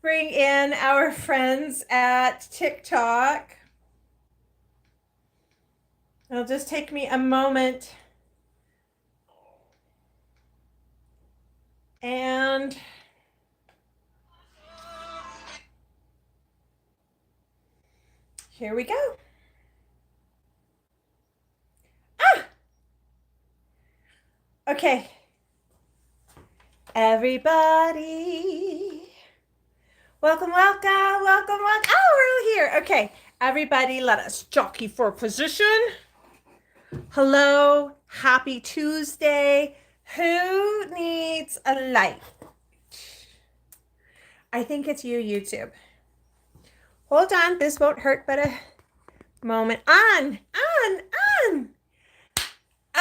bring in our friends at TikTok. It'll just take me a moment. And here we go. Ah! Okay. Everybody. Welcome. Oh, we're here. Okay. Everybody, let us jockey for position. Hello. Happy Tuesday. Who needs a light? I think it's you, YouTube. Hold on. This won't hurt but a moment. On.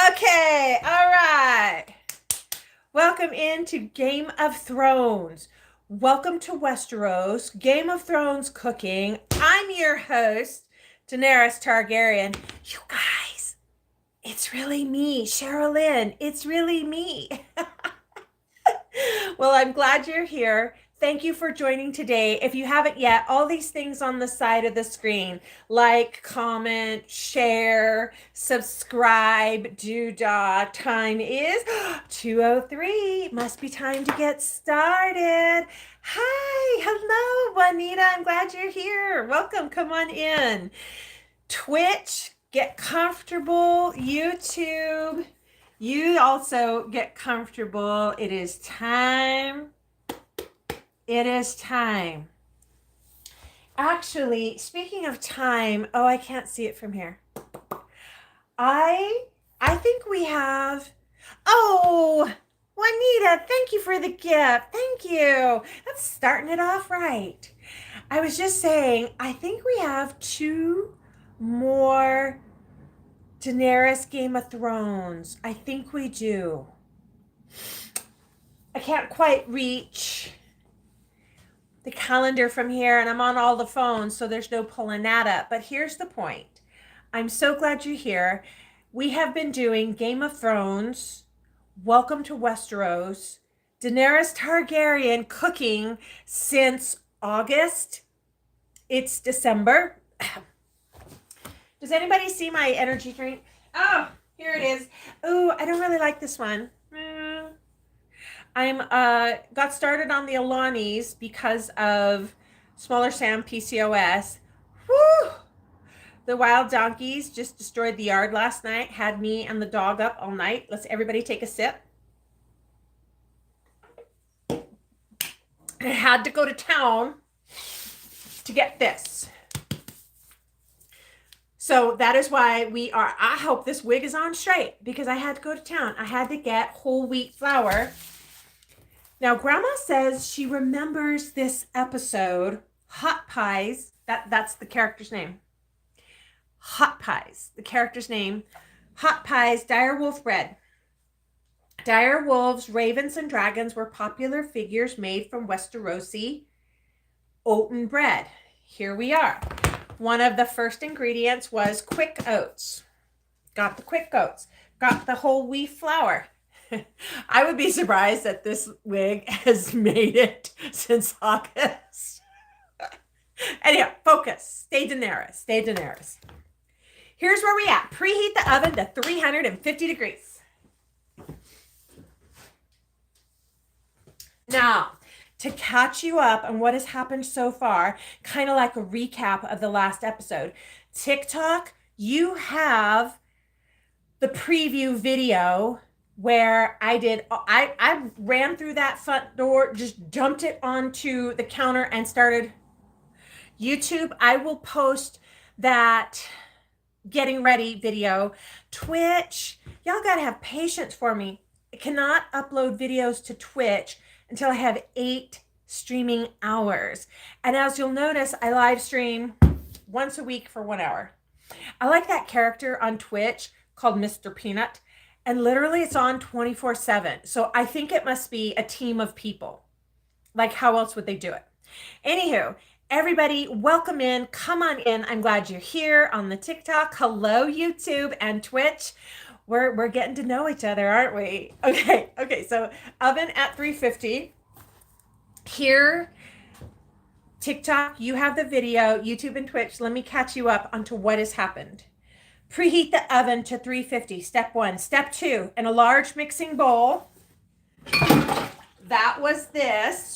Okay. All right. Welcome into Game of Thrones. Welcome to Westeros, Game of Thrones cooking. I'm your host, Daenerys Targaryen. You guys, it's really me, Sherilyn. It's really me. Well, I'm glad you're here. Thank you for joining today. If you haven't yet, all these things on the side of the screen, like, comment, share, subscribe, doodah. Time is 2:03. Must be time to get started. Hi, hello, Juanita. I'm glad you're here. Welcome, come on in. Twitch, get comfortable. YouTube, you also get comfortable. It is time. It is time. Actually, speaking of time, oh, I can't see it from here. I think we have, oh, Juanita, thank you for the gift. Thank you. That's starting it off right. I was just saying, I think we have 2 more Daenerys Game of Thrones. I think we do. I can't quite reach the calendar from here, and I'm on all the phones, so there's no pulling that up. But here's the point. I'm so glad you're here. We have been doing Game of Thrones, Welcome to Westeros, Daenerys Targaryen cooking since August. It's December. Does anybody see my energy drink? Oh, here it is. Oh, I don't really like this one. I'm got started on the Alanis because of Smaller Sam PCOS. Woo! The wild donkeys just destroyed the yard last night, had me and the dog up all night. Let's everybody take a sip. I had to go to town to get this. So that is why I hope this wig is on straight, because I had to go to town. I had to get whole wheat flour. Now, Grandma says she remembers this episode, Hot Pies. That's the character's name. Hot Pies, the character's name. Hot Pies, Direwolf Bread. Dire wolves, ravens, and dragons were popular figures made from Westerosi oaten bread. Here we are. One of the first ingredients was quick oats. Got the quick oats. Got the whole wheat flour. I would be surprised that this wig has made it since August. Anyhow, focus. Stay Daenerys. Here's where we at. Preheat the oven to 350 degrees. Now, to catch you up on what has happened so far, kind of like a recap of the last episode, TikTok, you have the preview video where I ran through that front door, just dumped it onto the counter and started. YouTube, I will post that getting ready video. Twitch, y'all gotta have patience for me. I cannot upload videos to Twitch until I have 8 streaming hours. And as you'll notice, I live stream once a week for 1 hour. I like that character on Twitch called Mr. Peanut. And literally it's on 24/7. So I think it must be a team of people. Like, how else would they do it? Anywho, everybody, welcome in. Come on in. I'm glad you're here on the TikTok. Hello, YouTube and Twitch. We're getting to know each other, aren't we? Okay. So oven at 350. Here, TikTok, you have the video. YouTube and Twitch, let me catch you up onto what has happened. Preheat the oven to 350. Step 1. Step 2, in a large mixing bowl, that was this.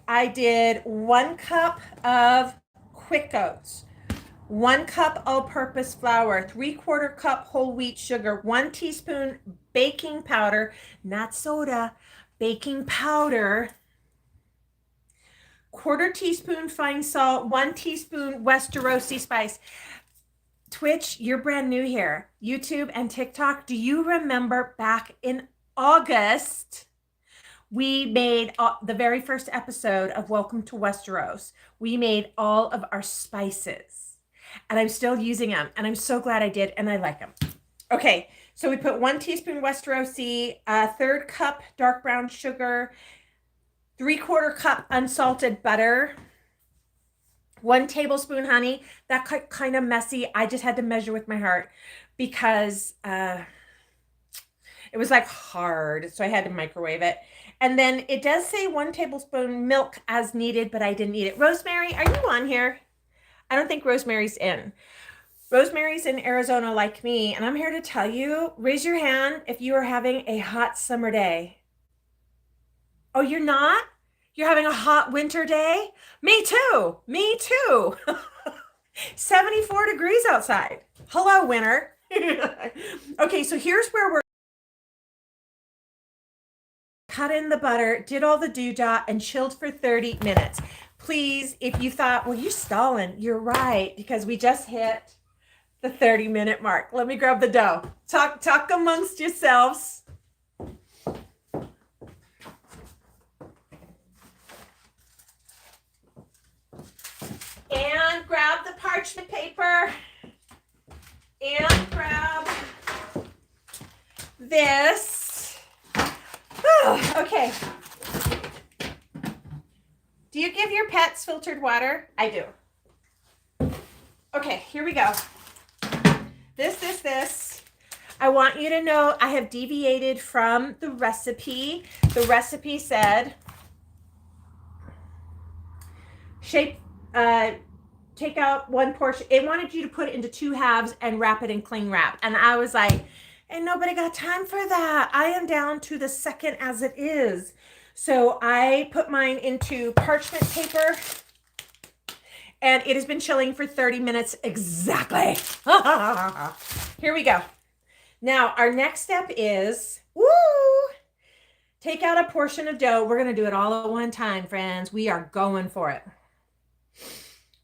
I did 1 cup of quick oats, 1 cup all-purpose flour, 3/4 cup whole wheat sugar, 1 teaspoon baking powder, not soda, baking powder, 1/4 teaspoon fine salt, 1 teaspoon Westerosi spice. Twitch, you're brand new here. YouTube and TikTok, do you remember back in August, we made the very first episode of Welcome to Westeros. We made all of our spices, and I'm still using them, and I'm so glad I did, and I like them. Okay, so we put 1 teaspoon Westerosi, 1/3 cup dark brown sugar, 3/4 cup unsalted butter, 1 tablespoon honey. That got kind of messy. I just had to measure with my heart because it was like hard, so I had to microwave it. And then it does say 1 tablespoon milk as needed, but I didn't eat it. Rosemary, are you on here? I don't think Rosemary's in. Rosemary's in Arizona like me, and I'm here to tell you, raise your hand if you are having a hot summer day. Oh, you're not? You're having a hot winter day? Me too. Me too. 74 degrees outside. Hello, winter. Okay, so here's where we're cut in the butter, did all the doodah, and chilled for 30 minutes. Please, if you thought, well, you're stalling, you're right, because we just hit the 30-minute mark. Let me grab the dough. Talk amongst yourselves. And grab the parchment paper. And grab this. Oh, okay. Do you give your pets filtered water? I do. Okay, here we go. This. I want you to know I have deviated from the recipe. The recipe said, take out 1 portion. It wanted you to put it into 2 halves and wrap it in cling wrap. And I was like, ain't nobody got time for that. I am down to the second as it is. So I put mine into parchment paper, and it has been chilling for 30 minutes exactly. Here we go. Now, our next step is, take out a portion of dough. We're going to do it all at one time, friends. We are going for it.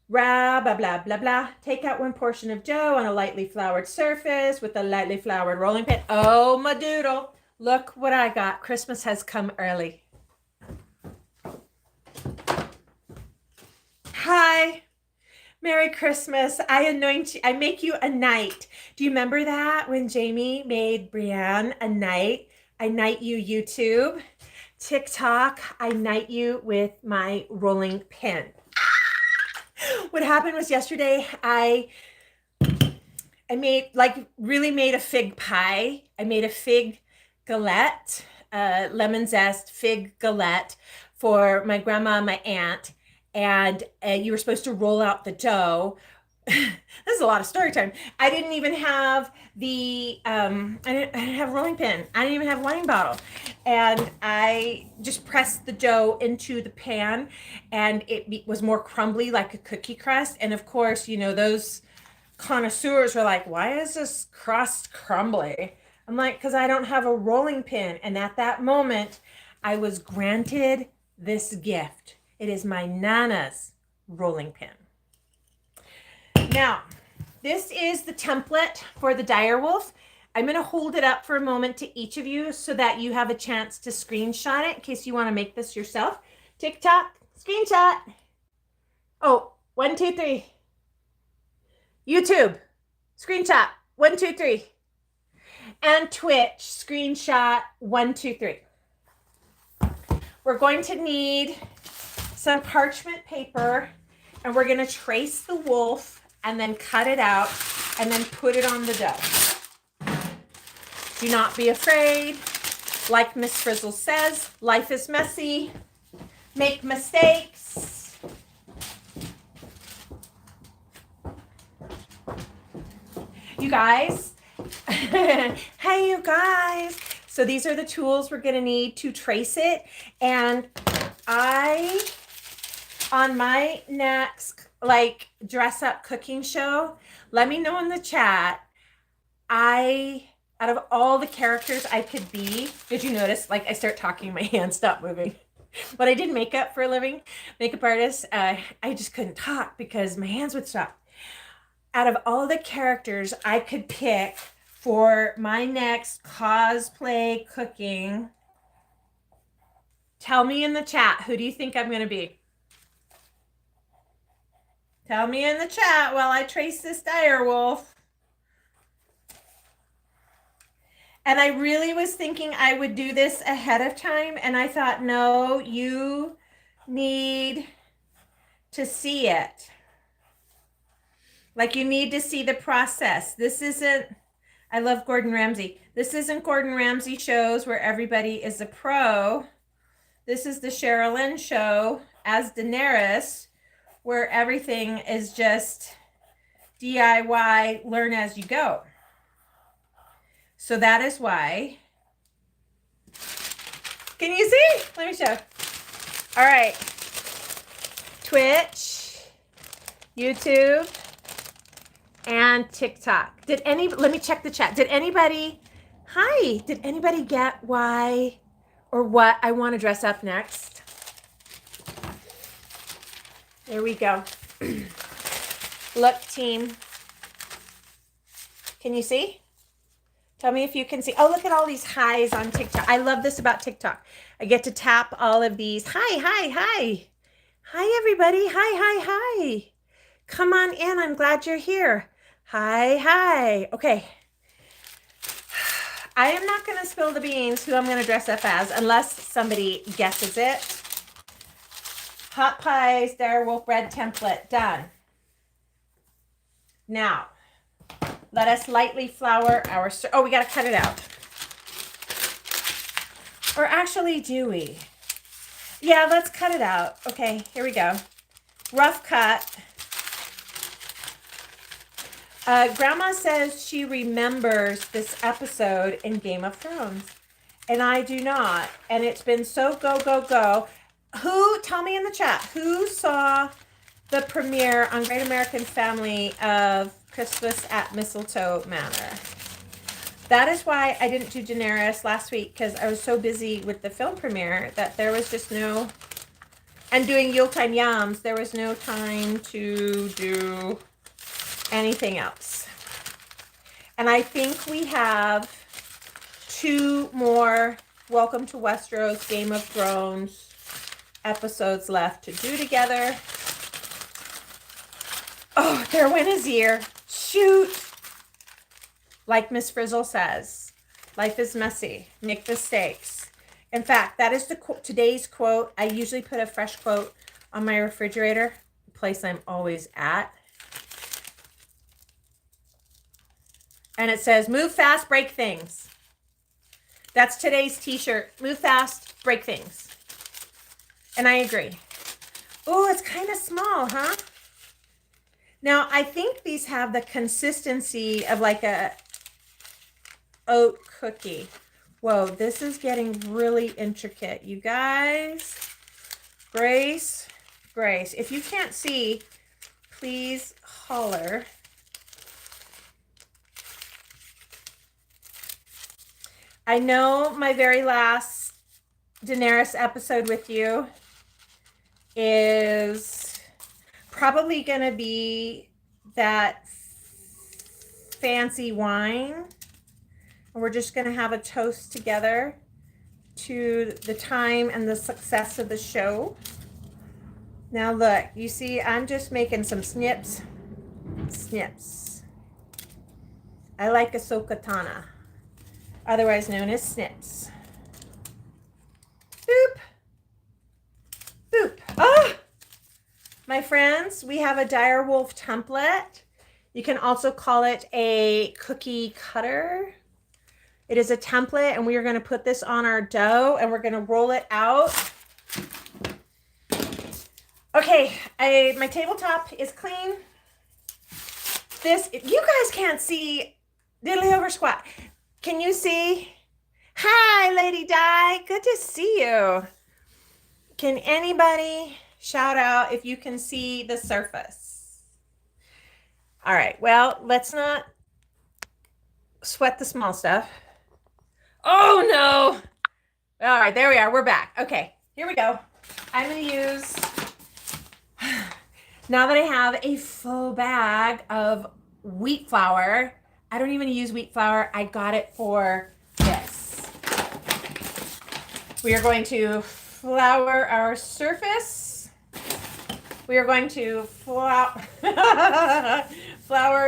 Blah, blah, blah, blah. Take out 1 portion of dough on a lightly floured surface with a lightly floured rolling pin. Oh, my doodle. Look what I got. Christmas has come early. Hi. Merry Christmas. I anoint you. I make you a knight. Do you remember that when Jamie made Brienne a knight? I knight you, YouTube. TikTok, I knight you with my rolling pin. What happened was yesterday, I really made a fig pie. I made a fig galette, lemon zest fig galette for my grandma and my aunt. And you were supposed to roll out the dough. This is a lot of story time. I didn't even have the, I didn't have a rolling pin. I didn't even have a wine bottle. And I just pressed the dough into the pan, and it was more crumbly, like a cookie crust. And of course, you know, those connoisseurs were like, why is this crust crumbly? I'm like, because I don't have a rolling pin. And at that moment, I was granted this gift. It is my Nana's rolling pin. Now, this is the template for the Direwolf. I'm going to hold it up for a moment to each of you so that you have a chance to screenshot it in case you want to make this yourself. TikTok, screenshot. Oh, 1, 2, 3. YouTube, screenshot, 1, 2, 3. And Twitch, screenshot, 1, 2, 3. We're going to need some parchment paper, and we're going to trace the wolf and then cut it out and then put it on the dough. Do not be afraid. Like Miss Frizzle says, life is messy. Make mistakes. you guys. Hey, you guys. So these are the tools we're going to need to trace it. And on my next, like, dress up cooking show, let me know in the chat. Out of all the characters I could be, did you notice, like, I start talking, my hands stop moving. When I did makeup for a living, makeup artist, I just couldn't talk because my hands would stop. Out of all the characters I could pick for my next cosplay cooking, tell me in the chat, who do you think I'm going to be? Tell me in the chat while I trace this direwolf. And I really was thinking I would do this ahead of time. And I thought, no, you need to see it. Like, you need to see the process. This isn't, I love Gordon Ramsay. This isn't Gordon Ramsay shows where everybody is a pro. This is the Sherilyn show as Daenerys, where everything is just DIY, learn as you go. So that is why. Can you see? Let me show. All right. Twitch, YouTube, and TikTok. Let me check the chat. Did anybody get why or what I want to dress up next? There we go. Look, team. Can you see? Tell me if you can see. Oh, look at all these highs on TikTok. I love this about TikTok. I get to tap all of these. Hi, hi, hi. Hi, everybody. Hi. Come on in. I'm glad you're here. Hi. Okay. I am not going to spill the beans who I'm going to dress up as unless somebody guesses it. Hot Pies Direwolf Bread template. Done. Now, let us lightly flour our... Oh, we got to cut it out. Or actually, do we? Yeah, let's cut it out. Okay, here we go. Rough cut. Grandma says she remembers this episode in Game of Thrones. And I do not. And it's been so go. Who, tell me in the chat, who saw the premiere on Great American Family of Christmas at Mistletoe Manor? That is why I didn't do Daenerys last week, because I was so busy with the film premiere that there was just no, and doing Yuletime Yums, there was no time to do anything else. And I think we have 2 more Welcome to Westeros Game of Thrones episodes left to do together. Oh, there went his ear. Shoot. Like Miss Frizzle says, life is messy. Make mistakes. In fact, that is today's quote. I usually put a fresh quote on my refrigerator, the place I'm always at. And it says, move fast, break things. That's today's t-shirt. Move fast, break things. And I agree. Oh, it's kind of small, huh? Now, I think these have the consistency of like a oat cookie. Whoa, this is getting really intricate, you guys. Grace. If you can't see, please holler. I know my very last Daenerys episode with you is probably going to be that fancy wine. And we're just going to have a toast together to the time and the success of the show. Now look, you see, I'm just making some snips. I like Ahsoka Tano, otherwise known as snips. Boop. Ah! My friends, we have a Direwolf template. You can also call it a cookie cutter. It is a template, and we are going to put this on our dough, and we're going to roll it out. Okay, my tabletop is clean. You guys can't see Diddly over squat. Can you see? Hi, Lady Di. Good to see you. Can anybody shout out if you can see the surface? All right. Well, let's not sweat the small stuff. Oh, no. All right. There we are. We're back. Okay. Here we go. I'm going to use, now that I have a full bag of wheat flour, I don't even use wheat flour. I got it for this. We are going to flour our surface. We are going to flour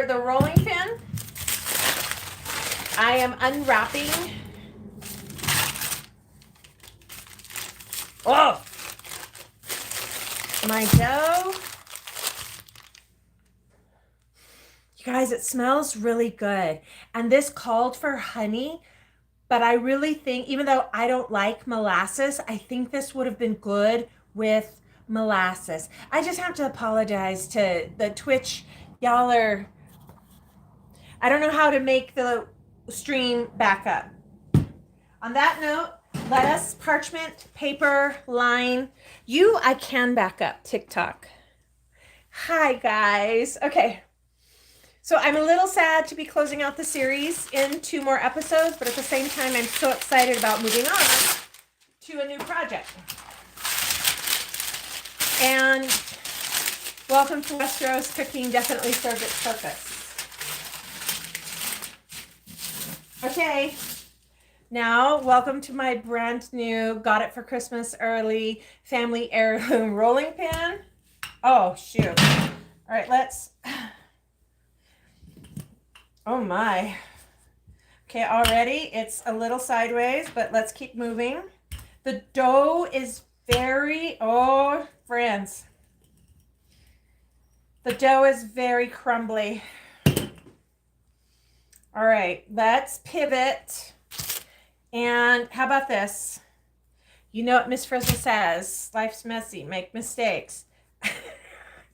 the rolling pin. I am unwrapping. Oh, my dough. You guys, it smells really good. And this called for honey, but I really think, even though I don't like molasses, I think this would have been good with molasses. I just have to apologize to the Twitch. Y'all are, I don't know how to make the stream back up. On that note, let us parchment, paper, line. I can back up TikTok. Hi, guys. Okay. So I'm a little sad to be closing out the series in 2 more episodes, but at the same time, I'm so excited about moving on to a new project. And welcome to Westeros. Cooking definitely served its purpose. Okay. Now, welcome to my brand new, got it for Christmas early, family heirloom rolling pin. Oh, shoot. All right, let's... Oh my. Okay, already it's a little sideways, but let's keep moving. The dough is very, oh, friends. The dough is very crumbly. All right, let's pivot. And how about this? You know what Miss Frizzle says, life's messy, make mistakes.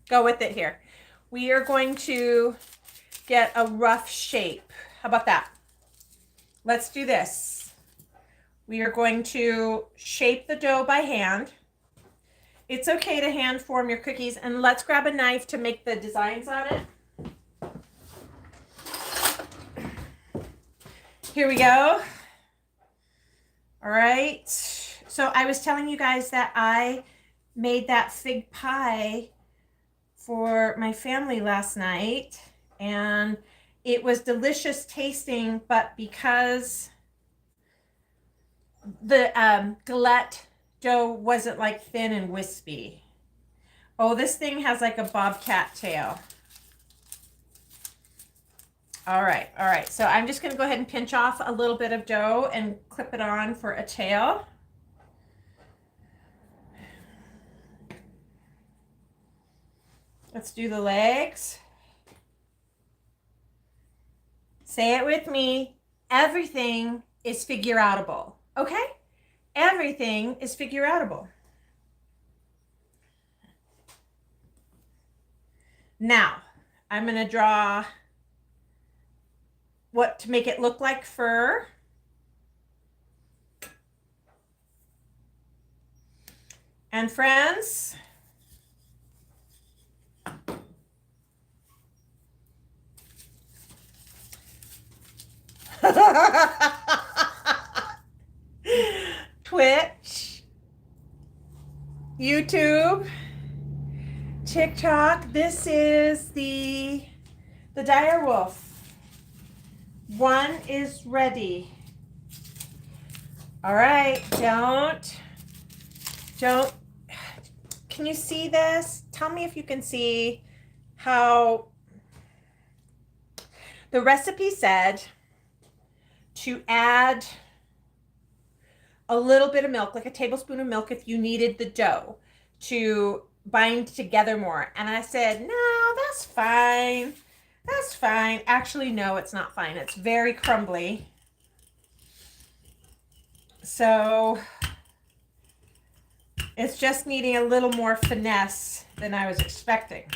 Go with it here. We are going to get a rough shape. How about that? Let's do this. We are going to shape the dough by hand. It's okay to hand form your cookies, and let's grab a knife to make the designs on it. Here we go. All right. So I was telling you guys that I made that fig pie for my family last night, and it was delicious tasting, but because the galette dough wasn't like thin and wispy. Oh, this thing has like a bobcat tail. All right. So I'm just going to go ahead and pinch off a little bit of dough and clip it on for a tail. Let's do the legs. Say it with me. Everything is figure-outable. Okay? Everything is figure-outable. Now, I'm going to draw what to make it look like fur. And friends, Twitch, YouTube, TikTok, this is the Direwolf. One is ready. All right, don't, can you see this? Tell me if you can see how the recipe said to add a little bit of milk, like a tablespoon of milk if you needed the dough to bind together more. And I said, no, that's fine. That's fine. Actually, no, it's not fine. It's very crumbly. So it's just needing a little more finesse than I was expecting.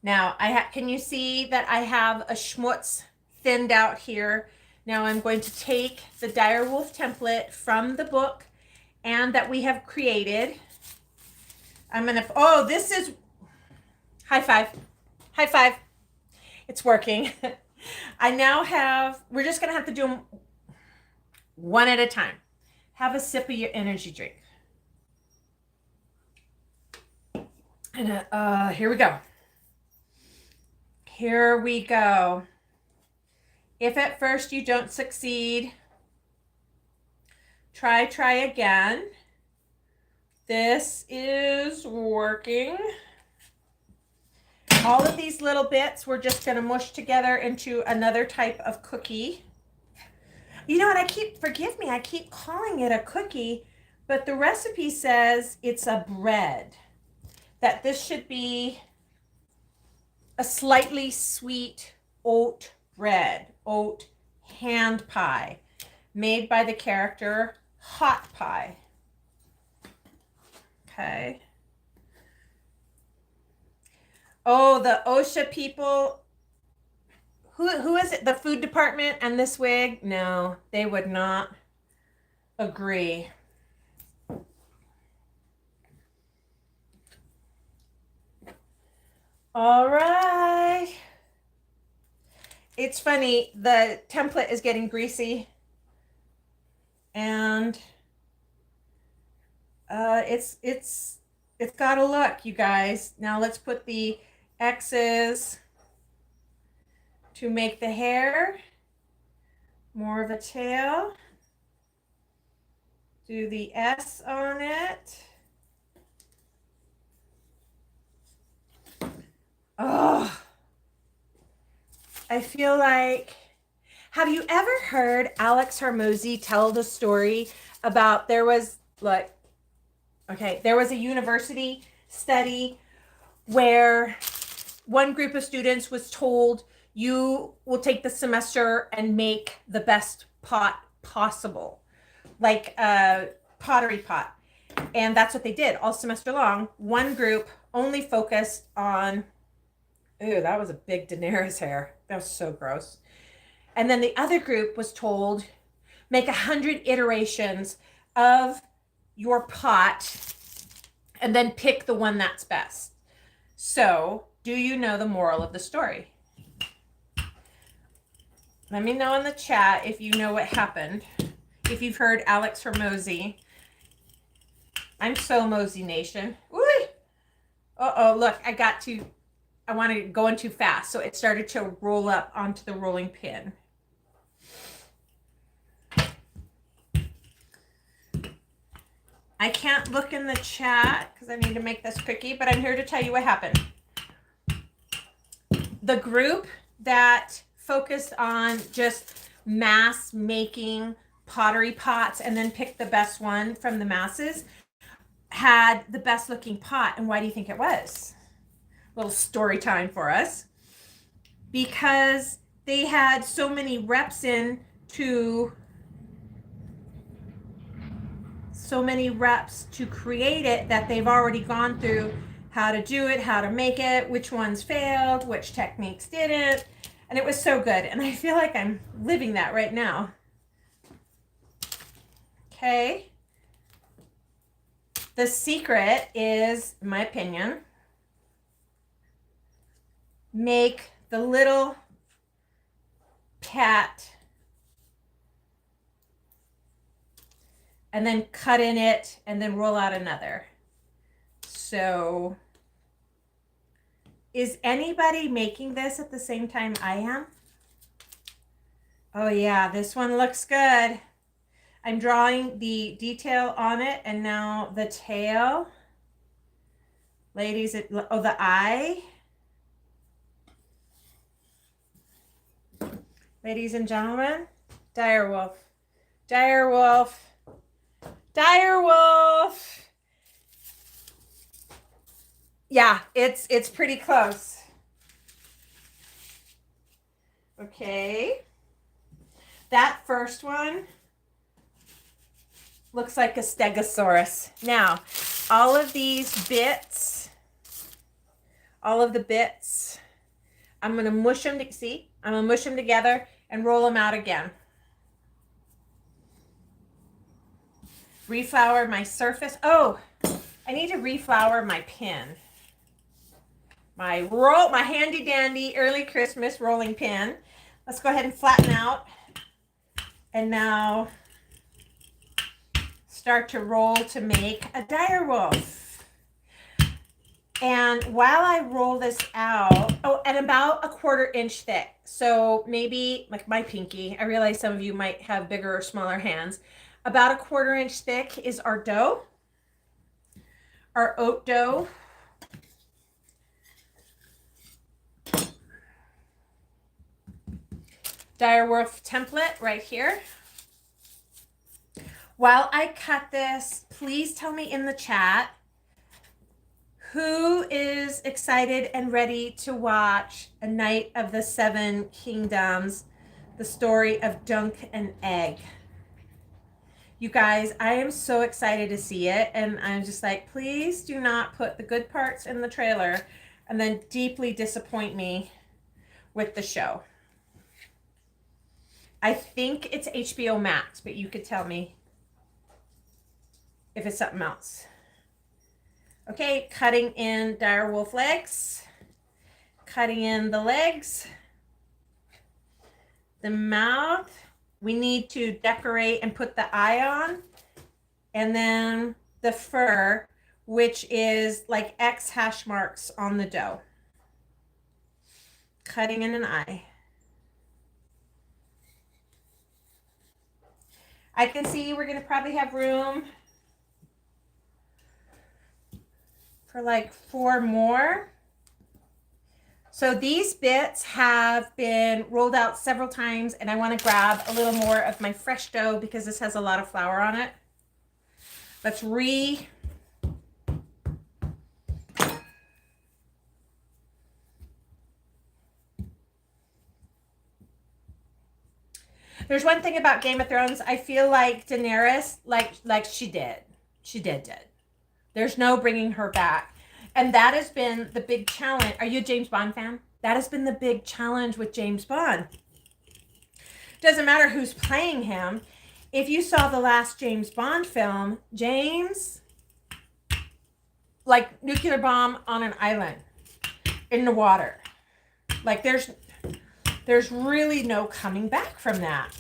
Now, can you see that I have a schmutz thinned out here? Now I'm going to take the Direwolf template from the book and that we have created. I'm gonna, oh, this is, high five, high five. It's working. I now have, we're just gonna have to do them one at a time. Have a sip of your energy drink. And here we go. Here we go. If at first you don't succeed, try again. This is working. All of these little bits we're just going to mush together into another type of cookie. You know what, forgive me, I keep calling it a cookie, but the recipe says it's a bread. That this should be a slightly sweet oat bread, oat hand pie, made by the character Hot Pie. Okay. Oh, the OSHA people. Who is it? The food department and this wig? No, they would not agree. All right. It's funny, the template is getting greasy and it's got a look, you guys. Now let's put the X's to make the hair more of a tail. Do the S on it. Oh, I feel like, have you ever heard Alex Hormozi tell the story about there was a university study where one group of students was told, you will take the semester and make the best pot possible, like a pottery pot. And that's what they did all semester long. One group only focused on, ooh, that was a big Daenerys hair. That was so gross. And then the other group was told, make 100 iterations of your pot and then pick the one that's best. So, do you know the moral of the story? Let me know in the chat if you know what happened. If you've heard Alex Hormozi. I'm so Mosey Nation. Ooh. Uh-oh, look, I want to go in too fast. So it started to roll up onto the rolling pin. I can't look in the chat because I need to make this quickie, but I'm here to tell you what happened. The group that focused on just mass making pottery pots and then picked the best one from the masses had the best looking pot. And why do you think it was? Little story time for us. Because they had so many reps to create it that they've already gone through how to do it, how to make it, which ones failed, which techniques didn't. And it was so good. And I feel like I'm living that right now. Okay. The secret is, in my opinion, make the little pat and then cut in it and then roll out another. So, is anybody making this at the same time I am? Oh yeah, this one looks good. I'm drawing the detail on it and now the tail. Ladies, the eye. Ladies and gentlemen, Direwolf. Direwolf. Direwolf. Yeah, it's pretty close. Okay. That first one looks like a stegosaurus. Now, all of these bits all of the bits. I'm going to mush them, see? I'm going to mush them together and roll them out again. Reflour my surface. Oh, I need to reflour my pin. My handy dandy early Christmas rolling pin. Let's go ahead and flatten out. And now start to roll to make a direwolf. And while I roll this out, at about a 1/4 inch thick. So maybe like my pinky. I realize some of you might have bigger or smaller hands. About a 1/4 inch thick is our dough, our oat dough. Direwolf template right here. While I cut this, please tell me in the chat who is excited and ready to watch A Night of the Seven Kingdoms, the story of Dunk and Egg. You guys, I am so excited to see it, and I'm just like, please do not put the good parts in the trailer and then deeply disappoint me with the show. I think it's HBO Max, but you could tell me if it's something else. Okay, cutting in direwolf legs, cutting in the legs, the mouth. We need to decorate and put the eye on, and then the fur, which is like X hash marks on the dough. Cutting in an eye. I can see we're going to probably have room for like 4 more. So these bits have been rolled out several times, and I want to grab a little more of my fresh dough because this has a lot of flour on it. Let's There's one thing about Game of Thrones. I feel like Daenerys, like she did. There's no bringing her back. And that has been the big challenge. Are you a James Bond fan? That has been the big challenge with James Bond. Doesn't matter who's playing him. If you saw the last James Bond film, James, like nuclear bomb on an island in the water. Like there's really no coming back from that.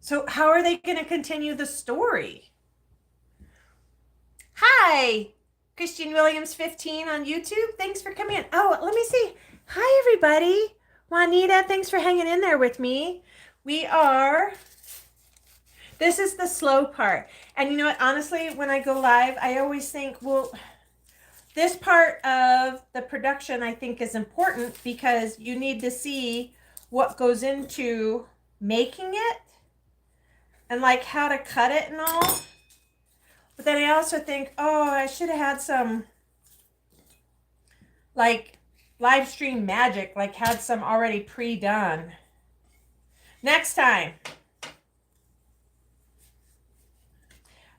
So how are they going to continue the story? Hi, Christian Williams 15 on YouTube. Thanks for coming in. Oh, let me see. Hi, everybody. Juanita, thanks for hanging in there with me. This is the slow part. And you know what? Honestly, when I go live, I always think, well, this part of the production I think is important because you need to see what goes into making it and like how to cut it and all. But then I also think, oh, I should have had some like live stream magic, like had some already pre-done. Next time.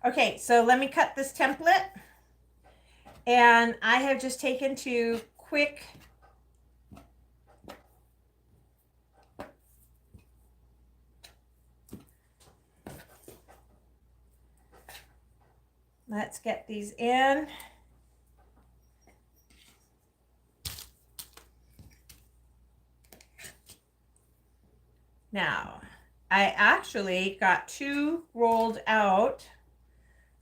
Okay, so let me cut this template. And I have just taken two quick let's get these in. Now, I actually got 2 rolled out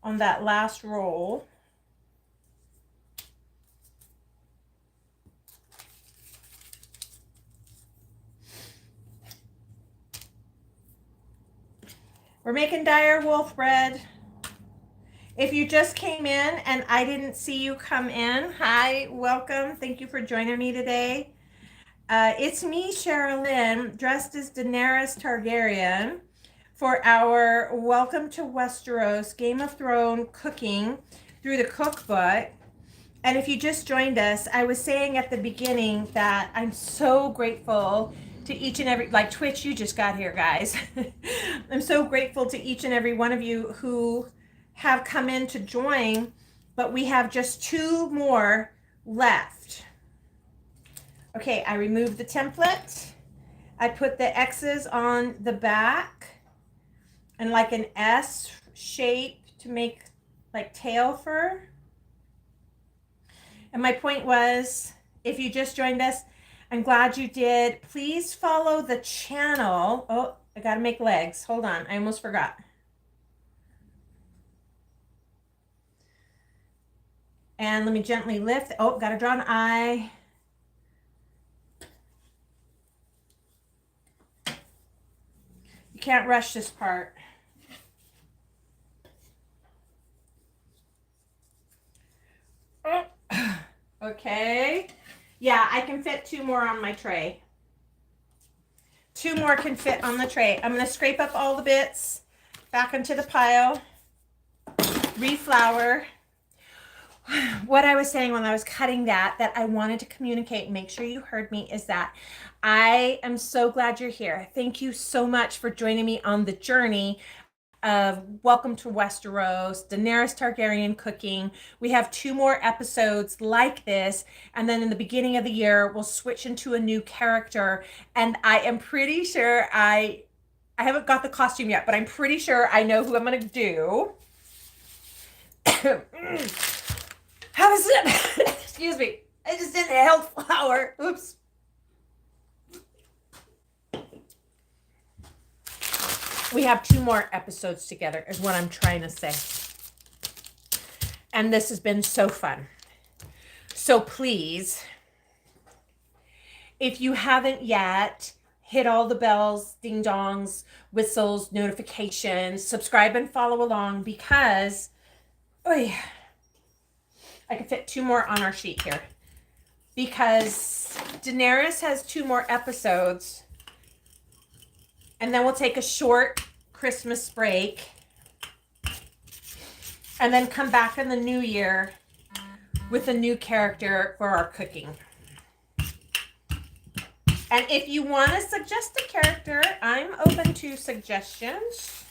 on that last roll. We're making Direwolf Bread. If you just came in and I didn't see you come in, hi, welcome. Thank you for joining me today. It's me, Sherilyn, dressed as Daenerys Targaryen for our Welcome to Westeros Game of Thrones cooking through the cookbook. And if you just joined us, I was saying at the beginning that I'm so grateful to each and every, like Twitch, you just got here, guys. I'm so grateful to each and every one of you who have come in to join but we have just 2 more left. Okay, I removed the template. I put the X's on the back and like an S shape to make like tail fur. And my point was, if you just joined us, I'm glad you did. Please follow the channel. Oh, I got to make legs. Hold on. I almost forgot. And let me gently lift. Oh, got to draw an eye. You can't rush this part. Oh. Okay. Yeah, I can fit 2 more on my tray. 2 more can fit on the tray. I'm going to scrape up all the bits back into the pile. Reflower. What I was saying when I was cutting that I wanted to communicate, make sure you heard me, is that I am so glad you're here. Thank you so much for joining me on the journey of Welcome to Westeros, Daenerys Targaryen cooking. We have 2 more episodes like this, and then in the beginning of the year, we'll switch into a new character, and I am pretty sure I haven't got the costume yet, but I'm pretty sure I know who I'm going to do. How is it? Excuse me. I just inhaled flour. Oops. We have 2 more episodes together is what I'm trying to say. And this has been so fun. So please, if you haven't yet, hit all the bells, ding dongs, whistles, notifications, subscribe and follow along because I can fit 2 more on our sheet here. Because Daenerys has 2 more episodes. And then we'll take a short Christmas break. And then come back in the new year with a new character for our cooking. And if you want to suggest a character, I'm open to suggestions.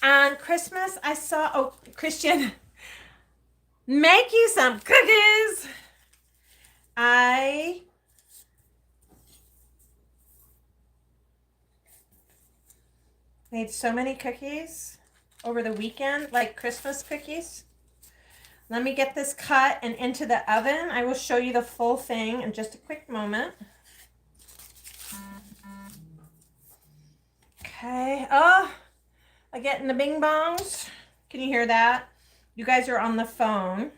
And Christmas, I saw, oh, Christian, make you some cookies. I made so many cookies over the weekend, like Christmas cookies. Let me get this cut and into the oven. I will show you the full thing in just a quick moment. Okay. Oh, I'm getting the bing bongs. Can you hear that? You guys are on the phone.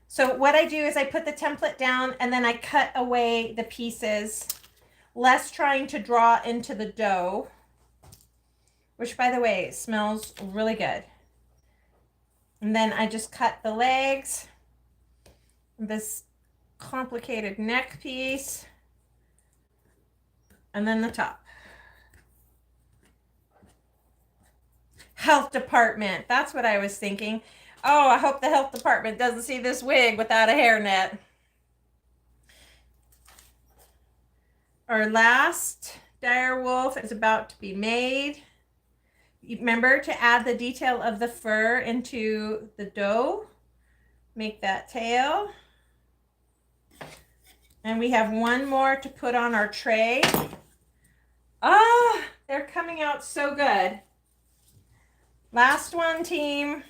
So what I do is I put the template down and then I cut away the pieces, less trying to draw into the dough, which by the way, smells really good. And then I just cut the legs, this complicated neck piece, and then the top. Health department, that's what I was thinking. Oh, I hope the health department doesn't see this wig without a hairnet. Our last direwolf is about to be made. Remember to add the detail of the fur into the dough. Make that tail. And we have 1 more to put on our tray. Ah, they're coming out so good. Last one, team.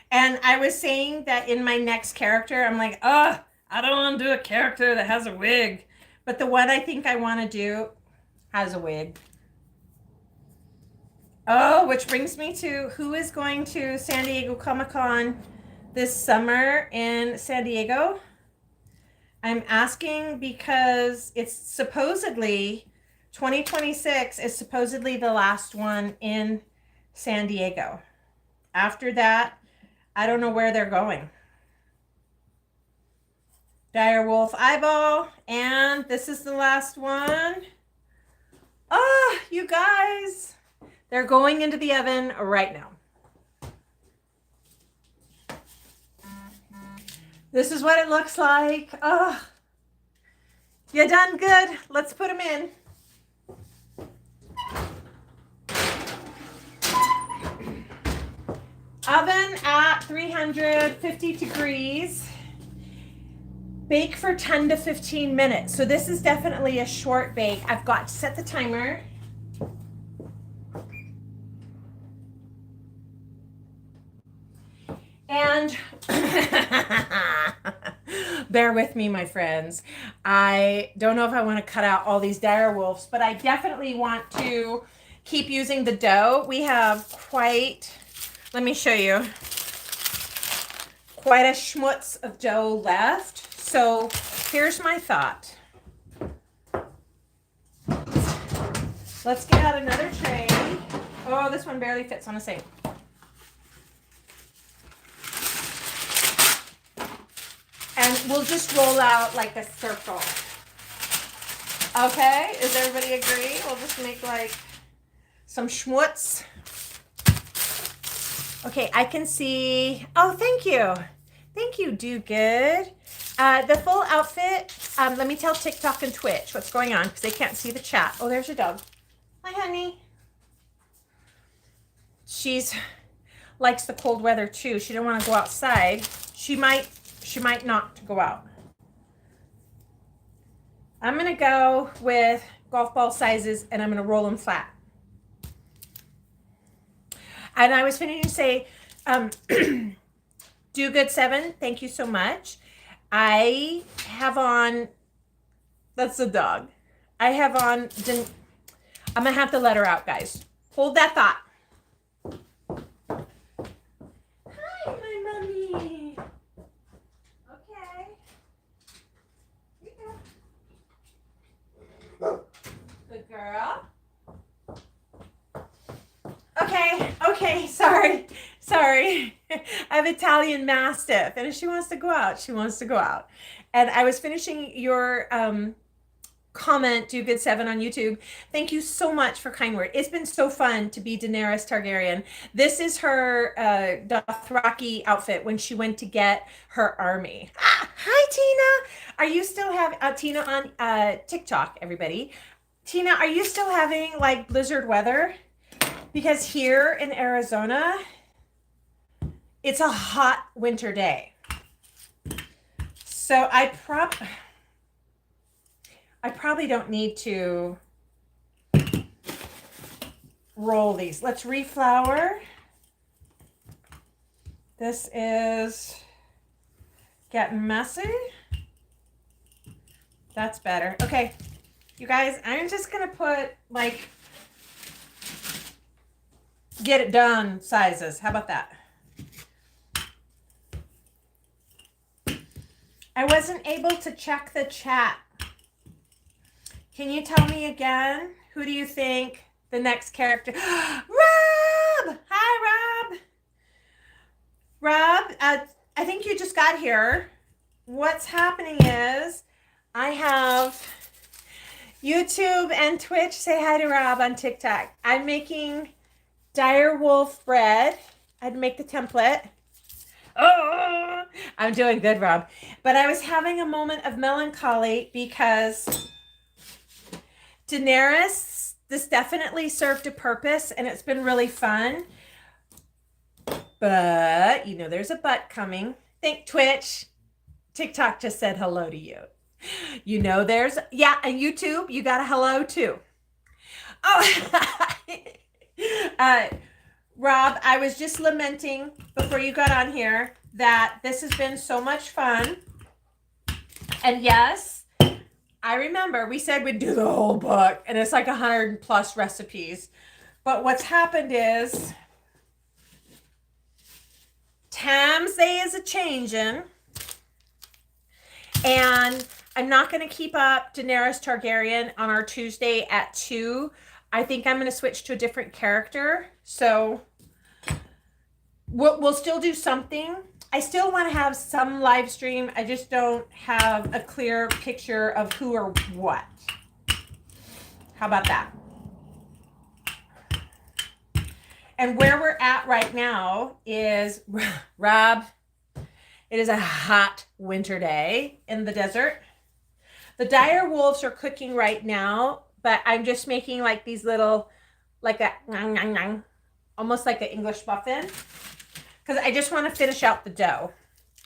And I was saying that in my next character, I'm like, oh, I don't want to do a character that has a wig. But the one I think I want to do has a wig. Oh, which brings me to who is going to San Diego Comic-Con this summer in San Diego. I'm asking because it's supposedly, 2026 is supposedly the last one in San Diego. After that, I don't know where they're going. Direwolf eyeball, and this is the last one. Ah, you guys, they're going into the oven right now. This is what it looks like. Oh, you done good. Let's put them in. Oven at 350 degrees. Bake for 10 to 15 minutes. So this is definitely a short bake. I've got to set the timer. And bear with me, my friends. I don't know if I want to cut out all these Direwolves, but I definitely want to keep using the dough. We have quite, let me show you, quite a schmutz of dough left. So here's my thought. Let's get out another tray. Oh, this one barely fits on a sink. And we'll just roll out like a circle. Okay, does everybody agree? We'll just make like some schmutz. Okay, I can see, oh, thank you. Thank you, Do Good. The full outfit, let me tell TikTok and Twitch what's going on because they can't see the chat. Oh, there's your dog. Hi, honey. She's likes the cold weather too. She didn't want to go outside. She might not go out. I'm going to go with golf ball sizes and I'm going to roll them flat. And I was finishing to say, Do Good 7, thank you so much. I have on, that's the dog. I have on, I'm going to have to let her out, guys. Hold that thought. Hi, my mommy. Okay. Here you go. Good girl. Okay, sorry. I have Italian Mastiff, and if she wants to go out, she wants to go out. And I was finishing your comment, Do Good 7 on YouTube. Thank you so much for kind word. It's been so fun to be Daenerys Targaryen. This is her Dothraki outfit when she went to get her army. Hi, Tina. Are you still having Tina on TikTok, everybody? Tina, are you still having like blizzard weather? Because here in Arizona, it's a hot winter day. So I probably don't need to roll these. Let's reflour. This is getting messy. That's better. Okay, you guys, I'm just gonna put like get it done sizes. How about that? I wasn't able to check the chat. Can you tell me again? Who do you think the next character? Rob! Hi, Rob. Rob, I think you just got here. What's happening is I have YouTube and Twitch. Say hi to Rob on TikTok. I'm making Direwolf Bread. I'd make the template. Oh, I'm doing good, Rob. But I was having a moment of melancholy because Daenerys, this definitely served a purpose and it's been really fun. But, you know, there's a but coming. Think Twitch. TikTok just said hello to you. You know there's, yeah, and YouTube, you got a hello too. Oh, Rob, I was just lamenting before you got on here that this has been so much fun. And yes, I remember we said we'd do the whole book and it's like 100 plus recipes. But what's happened is times they is a changing and I'm not going to keep up Daenerys Targaryen on our Tuesday at 2. I think I'm going to switch to a different character. So we'll still do something. I still want to have some live stream. I just don't have a clear picture of who or what. How about that? And where we're at right now is, Rob, It is a hot winter day in the desert. The dire wolves are cooking right now, but I'm just making like these little, like a, almost like an English muffin, because I just want to finish out the dough.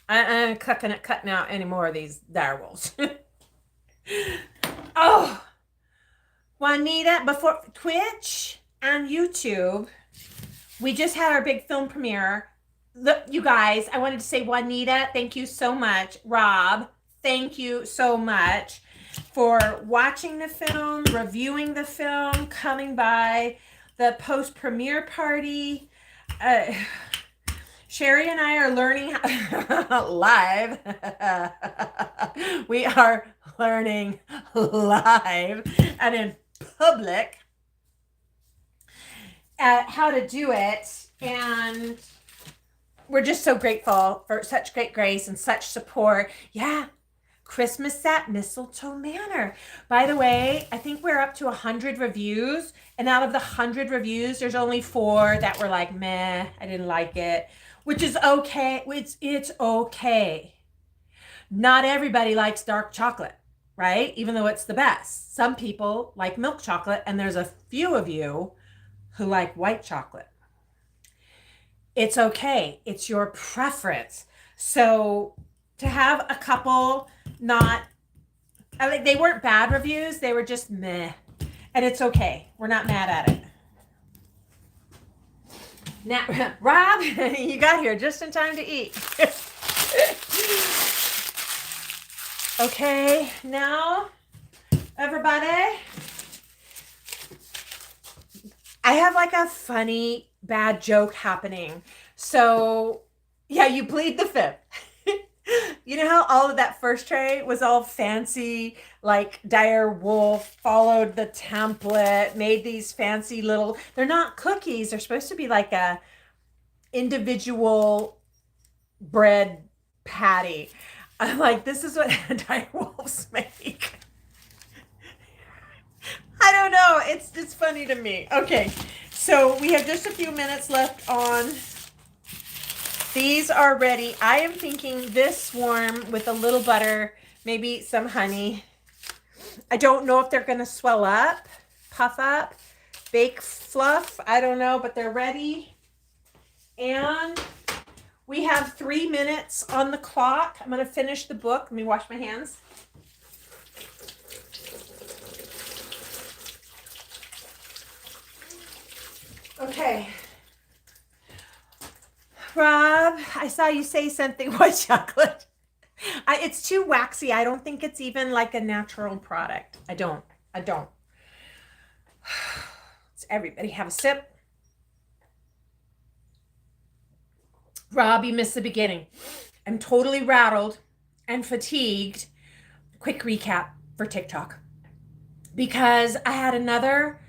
I'm cutting out any more of these dire wolves. Oh, Juanita, before Twitch and YouTube, we just had our big film premiere. Look, you guys, I wanted to say, Juanita, thank you so much. Rob, thank you so much for watching the film, reviewing the film, coming by the post-premiere party. Sherry and I are learning live. We are learning live and in public how to do it. And we're just so grateful for such great grace and such support. Yeah. Christmas at Mistletoe Manor. By the way, I think we're up to 100 reviews. And out of the 100 reviews, there's only 4 that were like, meh, I didn't like it. Which is okay. It's okay. Not everybody likes dark chocolate, right? Even though it's the best. Some people like milk chocolate, and there's a few of you who like white chocolate. It's okay. It's your preference. So to have a couple they weren't bad reviews, they were just meh. And it's okay. We're not mad at it. Now, Rob, you got here just in time to eat. Okay, now, everybody, I have like a funny bad joke happening. So, yeah, you plead the fifth. You know how all of that first tray was all fancy, like Direwolf followed the template, made these fancy little, they're not cookies. They're supposed to be like a individual bread patty. I'm like, this is what Direwolves make. I don't know. It's funny to me. Okay, so we have just a few minutes left on. These are ready. I am thinking this warm with a little butter, maybe some honey. I don't know if they're going to swell up, puff up, bake fluff. I don't know, but they're ready. And we have 3 minutes on the clock. I'm going to finish the book. Let me wash my hands. Okay. Rob, I saw you say something. White chocolate. It's too waxy. I don't think it's even like a natural product. I don't. Let's everybody have a sip. Rob, you missed the beginning. I'm totally rattled and fatigued. Quick recap for TikTok. Because I had another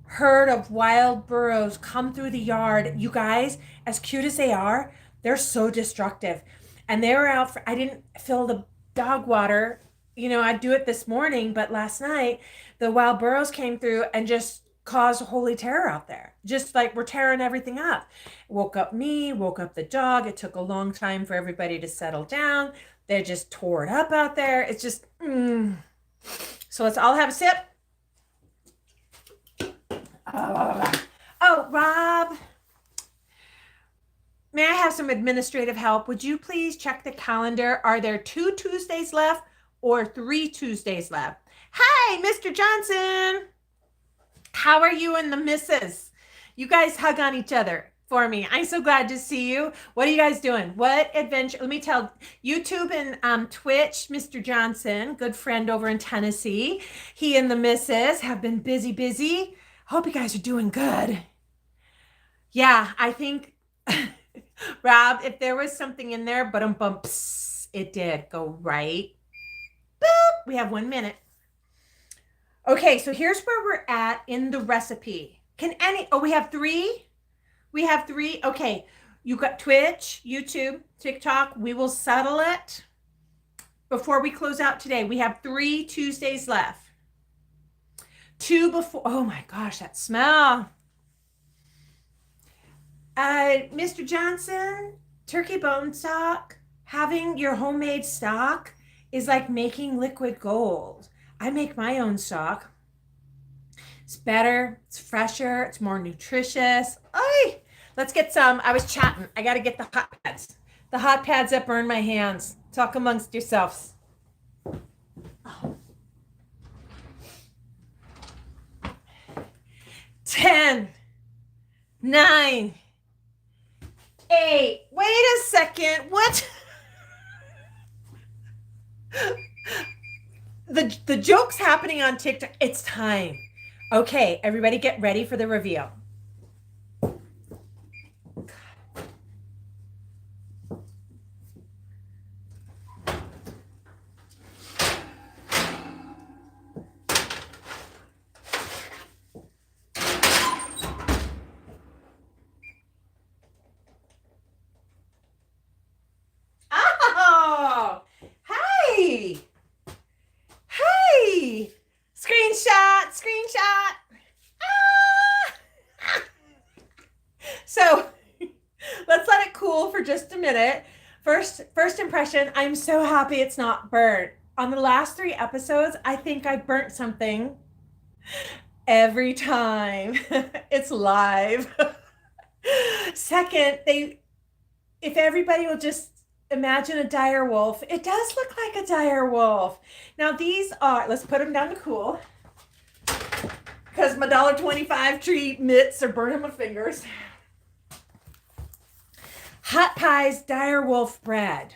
herd of wild burros come through the yard. You guys, as cute as they are, they're so destructive. And they were out I didn't fill the dog water. You know, I'd do it this morning, but last night the wild burros came through and just caused holy terror out there. Just like we're tearing everything up. Woke up me, woke up the dog. It took a long time for everybody to settle down. They just tore it up out there. It's just, So let's all have a sip. Oh, Rob, may I have some administrative help? Would you please check the calendar? Are there 2 Tuesdays left or 3 Tuesdays left? Hi, Mr. Johnson. How are you and the missus? You guys hug on each other for me. I'm so glad to see you. What are you guys doing? What adventure? Let me tell YouTube and Twitch, Mr. Johnson, good friend over in Tennessee. He and the missus have been busy. Hope you guys are doing good. Yeah, I think, Rob, if there was something in there, but it did go right. Boop. We have 1 minute. Okay, so here's where we're at in the recipe. We have 3? We have 3. Okay, you got Twitch, YouTube, TikTok. We will settle it before we close out today. We have 3 Tuesdays left. 2 before. Oh my gosh, that smell. Mr. Johnson, turkey bone stock, Having your homemade stock is like making liquid gold. I make my own stock. It's better, it's fresher, it's more nutritious. Ay, let's get some. I was chatting. I got to get the hot pads. The hot pads that burn my hands. Talk amongst yourselves. 10, 9, 8. Wait a second. What? The joke's happening on TikTok. It's time. Okay, everybody get ready for the reveal. Oh, hey. Hey. Screenshot. Ah! So let's let it cool for just a minute. First impression, I'm so happy it's not burnt. On the last 3 episodes, I think I burnt something every time. It's live. Second, if everybody will just imagine a dire wolf, it does look like a dire wolf. Now these are, let's put them down to cool, because my $1.25 treat mitts are burning my fingers. Hot Pie's Direwolf Bread.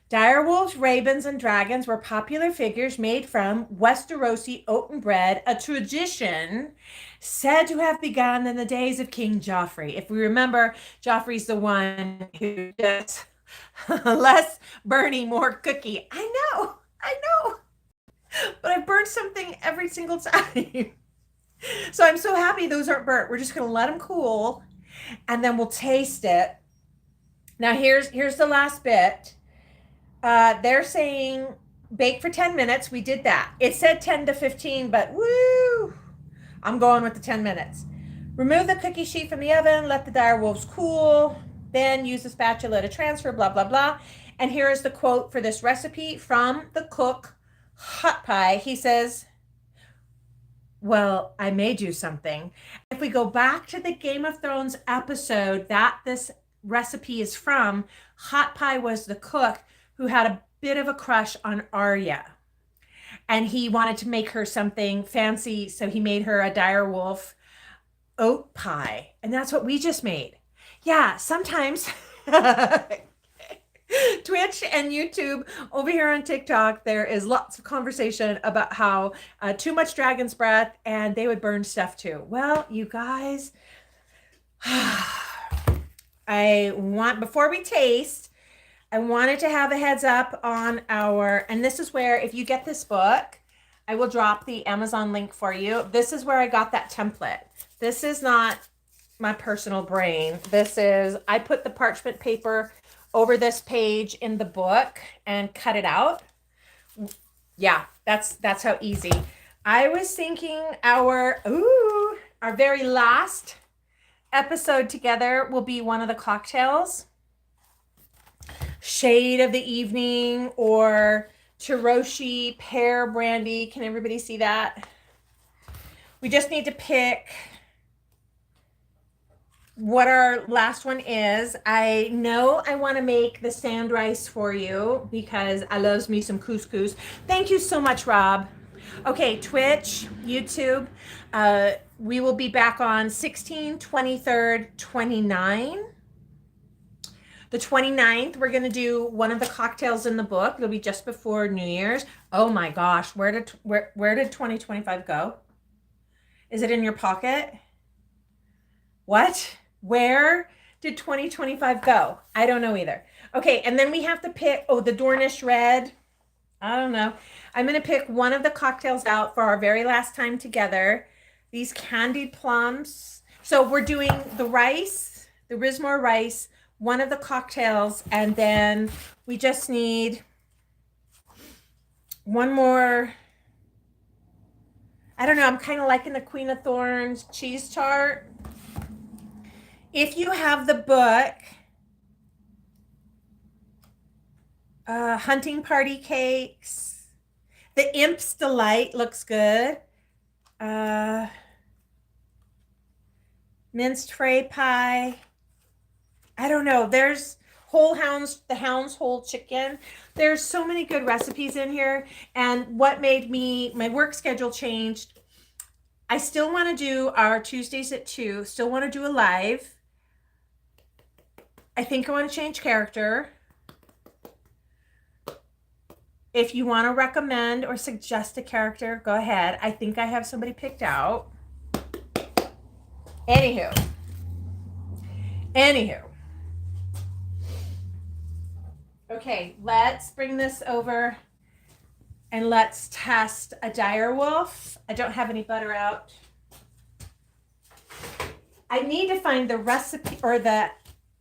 Direwolves, ravens, and dragons were popular figures made from Westerosi oaten bread, a tradition said to have begun in the days of King Joffrey. If we remember, Joffrey's the one who just less Bernie, more cookie. I know, but I burnt something every single time. So I'm so happy those aren't burnt. We're just going to let them cool, and then we'll taste it. Now here's the last bit. They're saying bake for 10 minutes. We did that. It said 10 to 15, but woo! I'm going with the 10 minutes. Remove the cookie sheet from the oven. Let the dire wolves cool. Then use a spatula to transfer, blah, blah, blah. And here is the quote for this recipe from the cook, Hot Pie. He says, well, I made you something. If we go back to the Game of Thrones episode that this recipe is from, Hot Pie was the cook who had a bit of a crush on Arya. And he wanted to make her something fancy, so he made her a dire wolf oat pie. And that's what we just made. Yeah, sometimes Twitch and YouTube, over here on TikTok, there is lots of conversation about how too much dragon's breath and they would burn stuff too. Well, you guys, before we taste, I wanted to have a heads up on and this is where, if you get this book, I will drop the Amazon link for you. This is where I got that template. This is not my personal brain. I put the parchment paper over this page in the book and cut it out. Yeah, that's how easy. I was thinking our very last episode together will be one of the cocktails. Shade of the Evening or Tiroshi pear brandy. Can everybody see that? We just need to pick what our last one is. I know I want to make the sand rice for you because I loves me some couscous. Thank you so much, Rob. Okay, Twitch, YouTube. We will be back on 16, 23rd, 29. The 29th, we're going to do one of the cocktails in the book. It'll be just before New Year's. Oh my gosh, where did 2025 go? Is it in your pocket? What? Where did 2025 go? I don't know either. Okay, and then we have to pick, the Dornish Red. I don't know. I'm going to pick one of the cocktails out for our very last time together. These candied plums. So we're doing the rice, the Rismore rice, one of the cocktails, and then we just need one more. I don't know, I'm kind of liking the Queen of Thorns cheese tart. If you have the book, Hunting party cakes. The Imp's Delight looks good. Minced tray pie. I don't know. There's whole hounds, the hound's whole chicken. There's so many good recipes in here. And what made my work schedule changed. I still want to do our Tuesdays at 2. Still want to do a live. I think I want to change character. If you want to recommend or suggest a character, go ahead. I think I have somebody picked out. Anywho. Okay, let's bring this over and let's test a Direwolf. I don't have any butter out. I need to find the recipe or the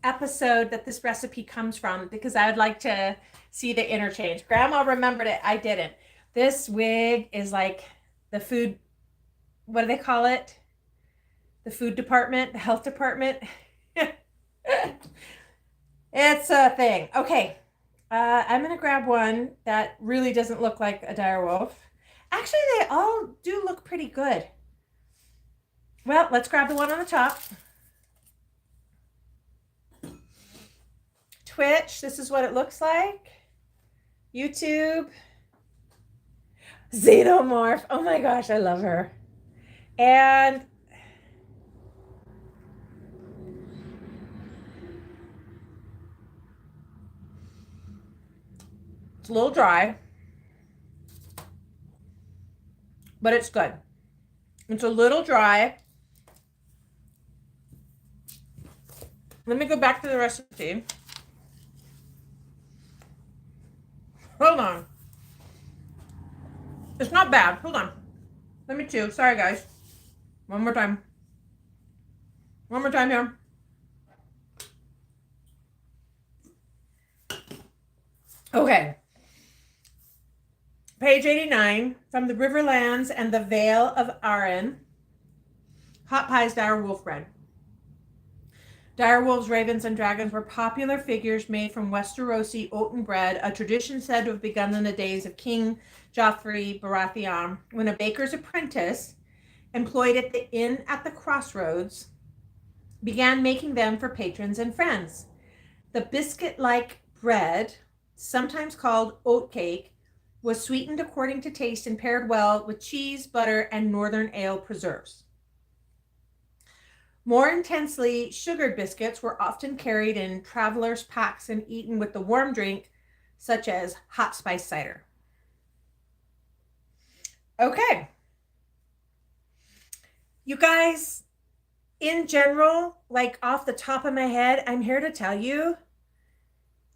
episode that this recipe comes from because I would like to see the interchange. Grandma remembered it. I didn't. This wig is like the food, what do they call it? The food department, the health department. It's a thing. Okay. I'm going to grab one that really doesn't look like a direwolf. Actually, they all do look pretty good. Well, let's grab the one on the top. Twitch, this is what it looks like. YouTube. Xenomorph. Oh my gosh, I love her. And it's a little dry, but it's good. It's a little dry. Let me go back to the recipe. Hold on. It's not bad. Hold on. Let me chew. Sorry, guys. One more time. One more time here. Okay. Page 89, from the Riverlands and the Vale of Arryn. Hot pies, direwolf bread. Direwolves, ravens, and dragons were popular figures made from Westerosi oaten bread, a tradition said to have begun in the days of King Joffrey Baratheon, when a baker's apprentice, employed at the inn at the crossroads, began making them for patrons and friends. The biscuit-like bread, sometimes called oat cake, was sweetened according to taste and paired well with cheese, butter, and northern ale preserves. More intensely sugared biscuits were often carried in travelers' packs and eaten with the warm drink, such as hot spice cider. Okay. You guys, in general, like off the top of my head, I'm here to tell you,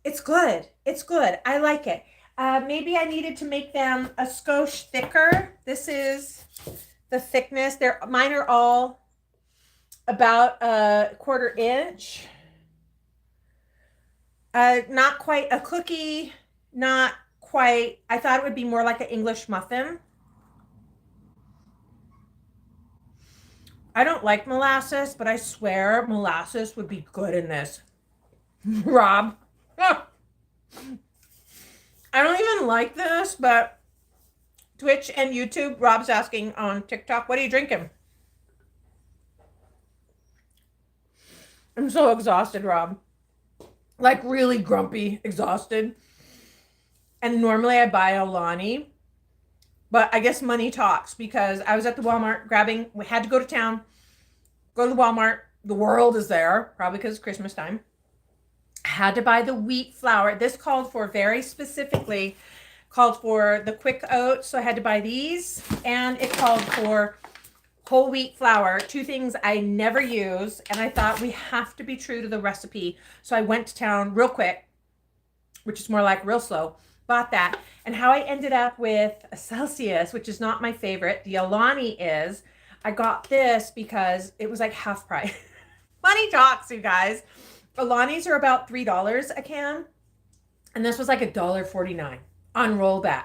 it's good. It's good. I like it. Maybe I needed to make them a skosh thicker. This is the thickness. Mine are all about a 1/4 inch. Not quite a cookie, not quite. I thought it would be more like an English muffin. I don't like molasses, but I swear molasses would be good in this. Rob. I don't even like this, but Twitch and YouTube, Rob's asking on TikTok, what are you drinking? I'm so exhausted, Rob. Like really grumpy, exhausted. And normally I buy a Lonnie, but I guess money talks because I was at the Walmart we had to go to town, go to the Walmart. The world is there, probably because it's Christmas time. I had to buy the wheat flour. This very specifically called for the quick oats. So I had to buy these, and it called for whole wheat flour, 2 things I never use. And I thought we have to be true to the recipe. So I went to town real quick, which is more like real slow, bought that. And how I ended up with a Celsius, which is not my favorite, the Alani is, I got this because it was like half price. Money talks, you guys. Alani's are about $3 a can. And this was like $1.49 on rollback.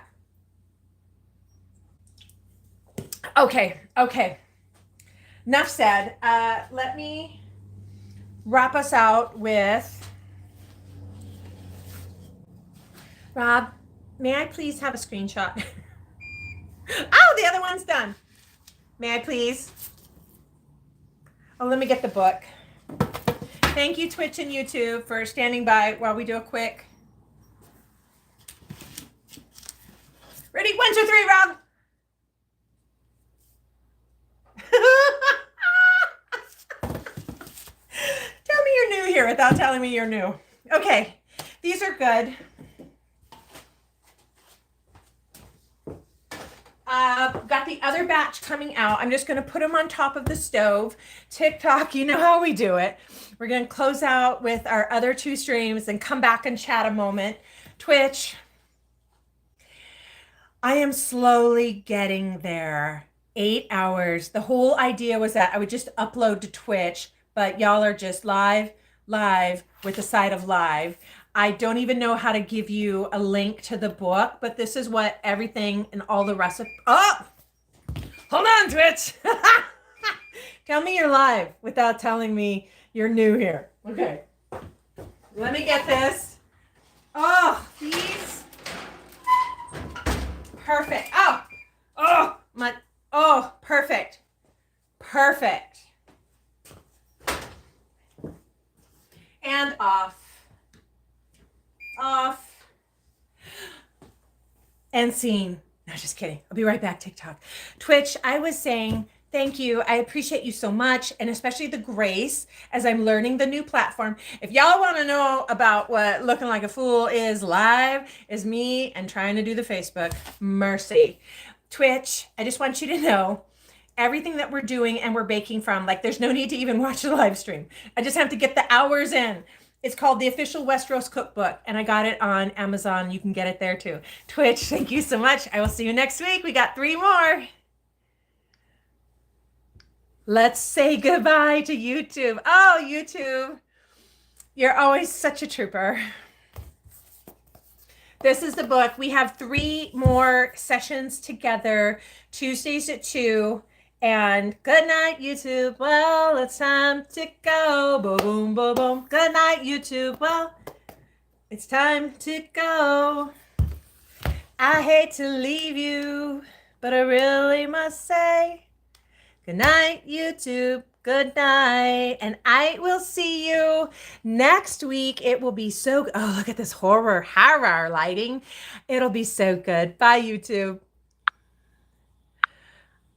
Okay. Enough said. Let me wrap us out with Rob, may I please have a screenshot? Oh, the other one's done. May I please? Oh, let me get the book. Thank you, Twitch and YouTube, for standing by while we do a quick. Ready? 1, 2, 3, Rob. Tell me you're new here without telling me you're new. Okay, these are good. Got the other batch coming out. I'm just going to put them on top of the stove. TikTok, you know how we do it. We're going to close out with our other 2 streams and come back and chat a moment. Twitch, I am slowly getting there. 8 hours. The whole idea was that I would just upload to Twitch, but y'all are just live with a side of live. I don't even know how to give you a link to the book, but this is what everything and all the rest of... Oh! Hold on, Twitch! Tell me you're live without telling me you're new here. Okay. Let me get this. Oh, these... Perfect. Oh, perfect. Perfect. And off. And scene. No, just kidding. I'll be right back, TikTok. Twitch, I was saying thank you. I appreciate you so much, and especially the grace as I'm learning the new platform. If y'all want to know about what looking like a fool is live, is me and trying to do the Facebook. Mercy. Twitch, I just want you to know everything that we're doing and we're baking from, like there's no need to even watch the live stream. I just have to get the hours in. It's called The Official Westeros Cookbook, and I got it on Amazon. You can get it there too. Twitch, thank you so much. I will see you next week. We got 3 more. Let's say goodbye to YouTube. Oh, YouTube, you're always such a trooper. This is the book. We have 3 more sessions together, Tuesdays at 2. And good night, YouTube. Well, it's time to go. Boom, boom, boom, boom. Good night, YouTube. Well, it's time to go. I hate to leave you, but I really must say good night, YouTube. Good night. And I will see you next week. It will be so good. Oh, look at this horror lighting. It'll be so good. Bye, YouTube.